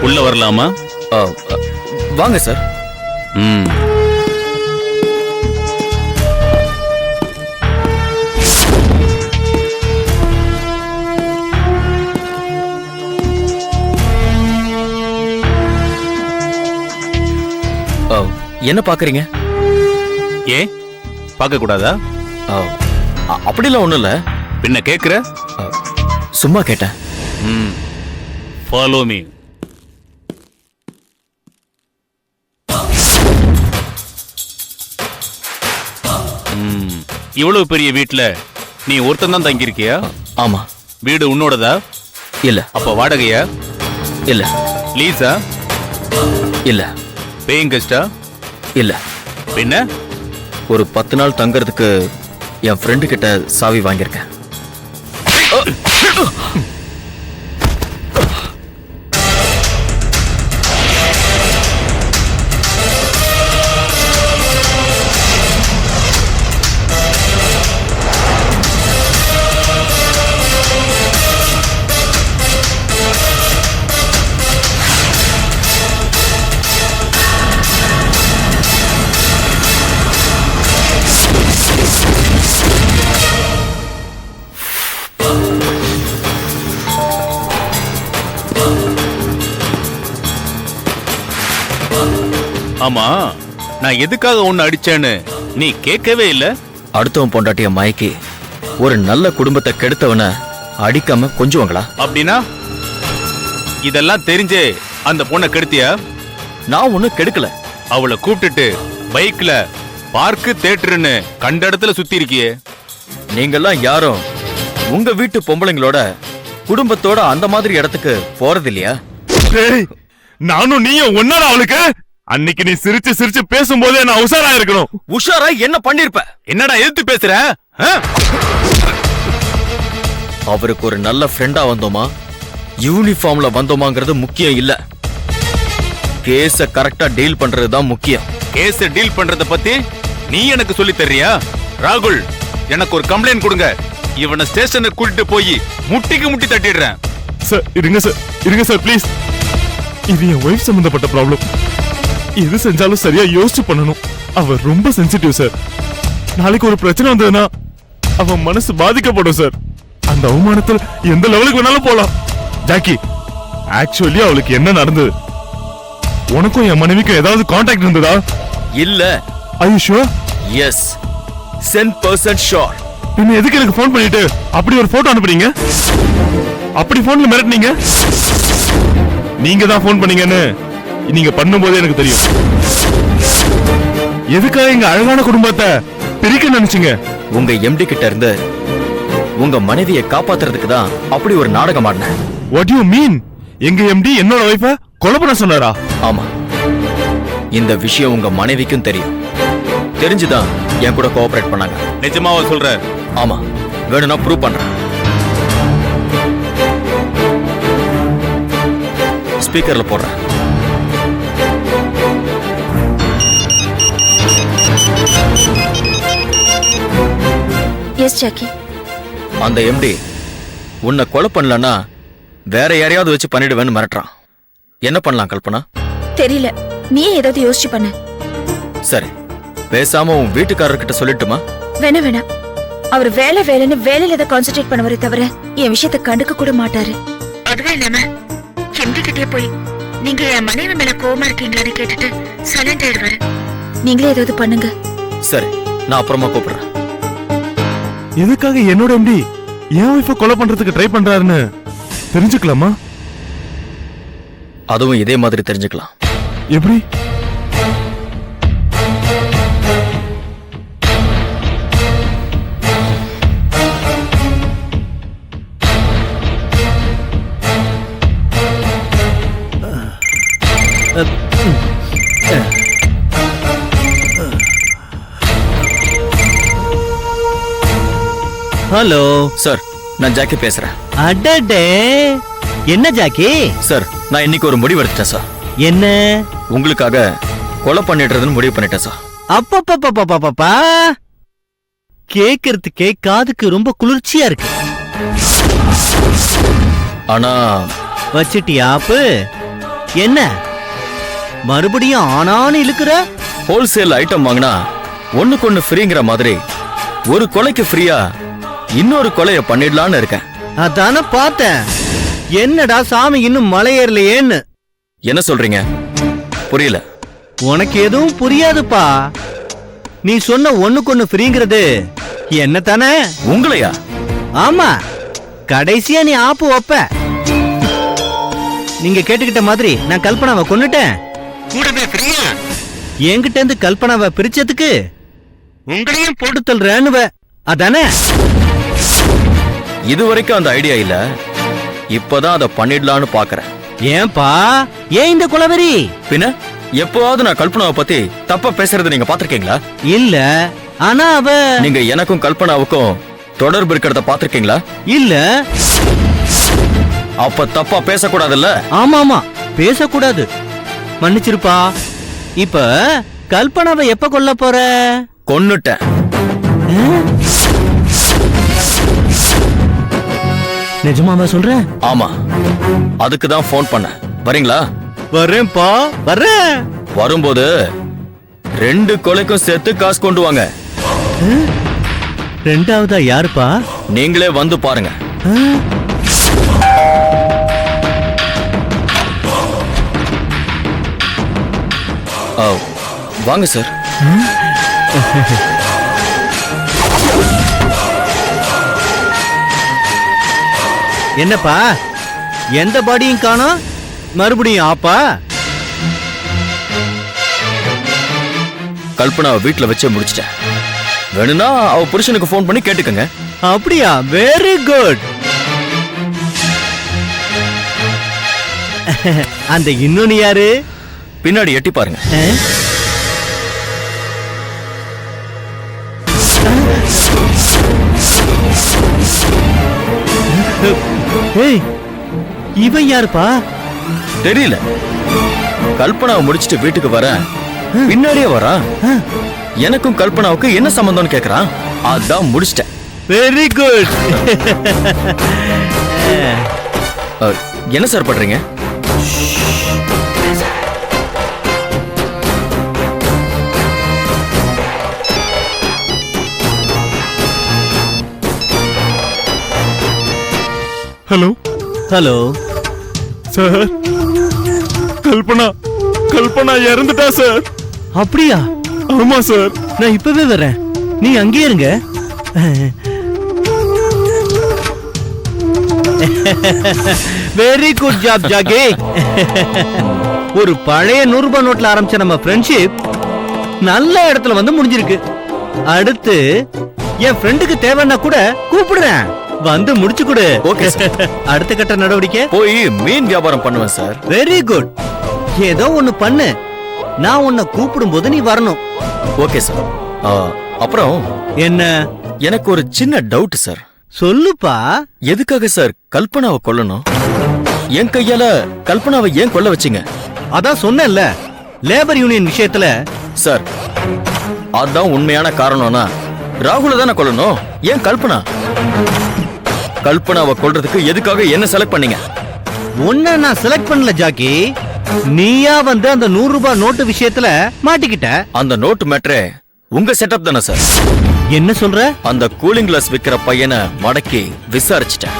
உள்ள வரலாமா? வாங்க சார். என்ன பாக்குறீங்க? ஏன் பார்க்க கூடாதா? அப்படிலாம் ஒண்ணும் இல்ல. பின்ன கேக்குற? சும்மா கேட்டேன். Follow me. இவ்வளவு பெரிய வீட்ல நீ ஒருத்தன் தான் தங்கி இருக்கியா? ஆமா. வீடு உன்னோடதா? இல்ல. அப்ப வாடகையா? இல்ல. லீஸா? இல்ல. பேயிங் கெஸ்டா? இல்ல. பின்ன ஒரு 10 நாள் தங்கறதுக்கு என் ஃப்ரெண்டு கிட்ட சாவி வாங்கியிருக்கேன். ஆமா, நான் எதுக்காக உன்னை அடிச்சேன்னு நீ கேட்கவே இல்ல. அடுத்தவன் பொண்டாட்டிய மயக்கி ஒரு நல்ல குடும்பத்தை கெடுத்தவன அடிக்காம கொஞ்சுவாங்களா? அப்படின்னா இதெல்லாம் தெரிஞ்சே அந்த பொண்ணை கெடுத்தியா? நான் ஒண்ணு கெடுக்கல. அவளை கூப்பிட்டுட்டு பைக்ல பார்க்கு தியேட்டர்னு கண்ட இடத்துல சுத்தி இருக்கியே. நீங்கெல்லாம் யாரும் உங்க வீட்டு பொம்பளைங்களோட குடும்பத்தோட அந்த மாதிரி இடத்துக்கு போறது இல்லையா? நானும் நீயும் ஒன்னால அவளுக்கு அன்னைக்கு நீ சிரிச்சு சிரிச்சு பேசும்போதே நான் உஷாரா இருக்கணும். உஷாரா என்ன பண்ணிருப்ப? என்னடா எதிர்த்து பேசுற? அவருக்கு ஒரு நல்ல ஃப்ரெண்டா வந்தோமா யூனிஃபார்ம்ல வந்தோமாங்கிறது முக்கியம் இல்ல. கேஸ கரெக்டா டீல் பண்றதுதான் முக்கியம். கேஸ டீல் பண்றத பத்தி நீ எனக்கு சொல்லி தர்றியா? ராகுல், எனக்கு ஒரு கம்ப்ளைண்ட் கொடுங்க. இவனை ஸ்டேஷனுக்கு கூட்டிட்டு போய் முட்டிக்கு முட்டி தட்டிடுறேன். சார் இருங்க சார் ப்ளீஸ். இது என் ஒய்ஃப் சம்பந்தப்பட்ட ப்ராப்ளம். எது செஞ்சாலும் சரியா யோசிச்சு பண்ணணும். அவ ரொம்ப சென்சிட்டிவ் சார். நாளைக்கு ஒரு பிரச்சனை வந்ததுன்னா அவன் மனசு பாதிக்கப்படும் சார். அந்த அவமானத்தில் எந்த லெவலுக்கு வேணாலும் போலாம். ஜாக்கி, ஆக்சுவலி அவளுக்கு என்ன நடந்தது? உனக்கும் என் மனைவிக்கும் ஏதாவது கான்டாக்ட் இருந்ததா? இல்ல. Are you sure? Yes. 100% sure. பின்ன எதுக்கு எனக்கு ஃபோன் பண்ணிட்டு அப்படி ஒரு போட்டோ அனுப்புறீங்க? அப்படி போன்ல மிரட்டுனீங்க? நீங்க தான் ஃபோன் பண்ணீங்கன்னு நீங்க பண்ணும்போது எனக்கு தெரியும். எதுக்காக எங்க அழகான குடும்பத்தை பிரிக்க நினைச்சீங்க? உங்க எம்டி கிட்ட இருந்து உங்க மனைவியை காப்பாத்துறதுக்கு தான் அப்படி ஒரு நாடகம் ஆடினேன். What do you mean? எங்க எம்டி என்னோட வைஃபை கொலை பண்ண சொன்னாரா? ஆமா. இந்த விஷயம் உங்க மனைவிக்கும் தெரியும். தெரிஞ்சுதான் என் கூட கோஆபரேட் பண்ணாங்க. நிஜமாவா சொல்ற? ஆமா, வேணும்னா ப்ரூவ் பண்றேன். ஸ்பீக்கர்ல போடுறேன். S Jackie. அந்த எம்டி உன்னை கொலை பண்ணலன்னா வேற யாரையாவது வச்சு பண்ணிடுவேன்னு மிரட்டுறான். என்ன பண்ணலாம் கல்பனா? தெரியல, நீ ஏதாவது யோசிச்சு பண்ணு. சரி, பேசாம உன் வீட்டுக்காரர்கிட்ட சொல்லட்டுமா? வேணா. அவர் வேலைன்னு வேலையில தான் கான்சென்ட்ரேட் பண்ணுவாரே தவிர என் விஷயத்தை கண்டுக்க கூட மாட்டாரு. அதுவே இல்லாம எம்டி கிட்டே போய் நீங்க என் மனைவி மேல கோவமா இருக்கீங்களான்னு கேட்டுட்டு சைலண்ட் ஆயிடுவாரு. நீங்களே ஏதாவது பண்ணுங்க. சரி, நான் அப்புறமா கூப்பிடுறேன். எதுக்காக என்னோட எம்டி என் வைஃபை கொலை பண்றதுக்கு ட்ரை பண்றாருன்னு தெரிஞ்சுக்கலாமா? அதுவும் இதே மாதிரி தெரிஞ்சுக்கலாம். எப்படி? ஹலோ சார், நான் ஜாக்கி பேசுறேன். அடடே, என்ன ஜாக்கி? சார், நான் இன்னைக்கு ஒரு முடிவு எடுத்துட்டேன் சார். என்ன? உங்களுக்காக கொலை பண்ணிடுறதுன்னு முடிவு பண்ணிட்டேன் சார். அப்பப்பப்பப்பப்பப்பா, கேக்குறதுக்கே காதுக்கு ரொம்ப குளிர்ச்சியா இருக்கு. ஆனா வச்சிட்டியா ஆப்பு? என்ன மறுபடியும் ஆனான்னு இழுக்கிற? ஹோல்சேல் ஐட்டம் வாங்கினா ஒண்ணுக்கு ஒண்ணு ஃப்ரீங்கிற மாதிரி ஒரு கொலைக்கு ஃப்ரீயா இன்னொரு கொலைய பண்ணிடலான்னு இருக்கேன். அதான பார்த்தேன். என்னடா சாமி இன்னும் மலை ஏறலையேன்னு. என்ன சொல்றீங்க? புரியல. உனக்கு எதுவும் புரியாதுப்பா. நீ சொன்ன ஒண்ணுக்கு ஃப்ரீங்கிறது என்ன தானே? உங்களையா? ஆமா, கடைசியா நீ ஆப்பு வைப்ப. நீங்க கேட்டுக்கிட்ட மாதிரி நான் கல்பனாவை கொன்னுட்டேன். கூடவே ஃப்ரீயா என்கிட்ட இருந்து கல்பனாவை பிரிச்சதுக்கு உங்களையும் போட்டு தள்ளுறேன்னு. அதானே? இது வரைக்கும் அந்த ஐடியா இல்ல, இப்பதான் அதை பண்ணிடலான்னு பாக்குறேன். ஏன்பா ஏன் இந்த குலவெறி? பின்ன எப்பவாவது நான் கல்பனாவை பத்தி தப்பா பேசுறது நீங்க பாத்திருக்கீங்களா? இல்ல, ஆனா அவ நீங்க எனக்கும் கல்பனாவுக்கும் தொடர்பு இருக்கிறத பாத்திருக்கீங்களா? இல்ல. அப்ப தப்பா பேசக்கூடாதுல்ல? ஆமா ஆமா, பேசக்கூடாது. மன்னிச்சிருப்பா. இப்ப கல்பனாவை எப்ப கொல்ல போற? கொன்னுட்டேன். நிஜமாவா சொல்ற? ஆமா, அதுக்கு தான் போன் பண்ண. வரீங்களா? வரேன்பா, வரேன். வரும்போது 2 கொலைக்கும் சேர்த்து காசு கொண்டு வாங்க. ரெண்டாவதா யாருப்பா? நீங்களே வந்து பாருங்க. வாங்க சார். என்னப்பா, எந்த பாடியும் காணோம், மறுபடியும் ஆப்பா? கல்பனாவை வீட்டுல வச்சே முடிச்சிட்டேன். வேணும்னா அவ புருஷனுக்கு போன் பண்ணி கேட்டுக்கங்க. அப்படியா? Very good. அந்த இன்னொன்னு யாரு? பின்னாடி எட்டி பாருங்க. ஏய், இவன் யாருப்பா? தெரியல. கல்பனாவை முடிச்சிட்டு வீட்டுக்கு வர பின்னாடியே வரான். எனக்கும் கல்பனாவுக்கு என்ன சம்பந்தம்னு கேக்குறான். அதான் முடிச்சிட்டேன். Very good. என்ன சார் பண்றீங்க? Hello hello sir, Kalpana Kalpana இறந்துட்டா சார். அப்படியா? ஆமா சார். நான் இப்பவே வரேன், நீ அங்கேயே இருங்க. Very good job Jaggi. ஒரு பழைய 100 ரூபாய் நோட்ல ஆரம்பிச்ச நம்ம ஃப்ரெண்ட்ஷிப் நல்ல இடத்துல வந்து முடிஞ்சிருக்கு. அடுத்து என் ஃப்ரெண்டுக்கு தேவைன்னா கூட கூப்பிடுறேன், வந்து முடிச்சு கொடு. Okay sir. அடுத்த கட்ட நடவடிக்கை போய் மீன் வியாபாரம் பண்ணுவேன் சார். Very good. ஏதோ ஒண்ணு பண்ணு, நான் உன்னை கூப்பிடும் போது நீ வரணும். Okay sir. அப்புறம் என்ன? எனக்கு ஒரு சின்ன டவுட் சார். சொல்லுப்பா. எதுக்காக சார் கல்பனாவை கொல்லணும்? என் கையால கல்பனாவை ஏன் கொல்ல வச்சீங்க? அதான் சொன்னேன்ல, லேபர் யூனியன் விஷயத்துல. சார், அதான் உண்மையான காரணம்னா ராகுல தானே கொல்லணும், ஏன் கல்பனா? கல்பனாவை கொல்றதுக்கு எதுக்காக என்ன செலக்ட் பண்ணீங்க? உன்னை நான் செலக்ட் பண்ணல ஜாக்கி, நீயா வந்து அந்த 100 ரூபாய் நோட்டு விஷயத்துல மாட்டிக்கிட்ட. அந்த நோட்டு மேட்ரே உங்க செட்டப் தானே சார்? என்ன சொல்ற? அந்த கூலிங் கிளாஸ் விக்கிற பையனை மடக்கி விசாரிச்சிட்டேன்.